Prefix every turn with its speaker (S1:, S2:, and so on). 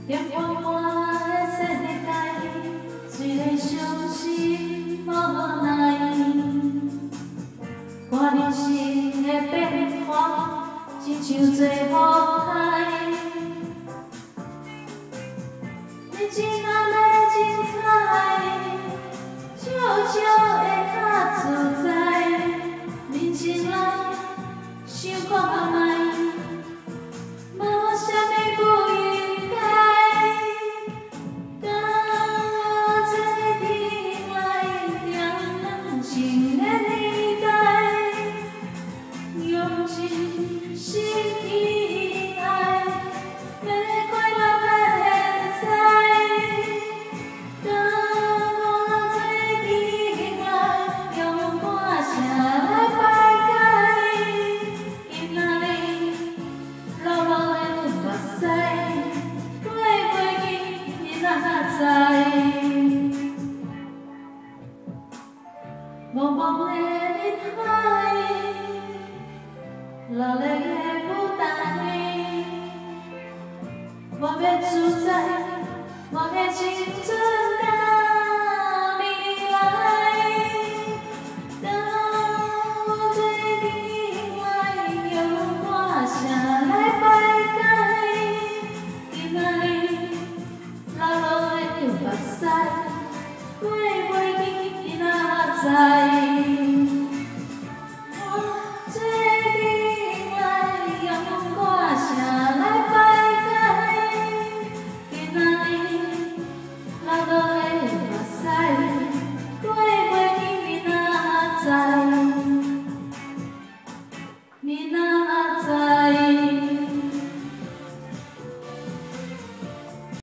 S1: 变幻幻的世界，虽然伤心无奈，看人生的变化，亲像做雨海。人生若要精彩，少少会较自在。人生来，想看卖。 茫茫的人海，热烈的舞台，我要自在，我的青春甲未来。当我做阵来，用歌声来摆解，今仔日流落的目屎，过袂去哪知？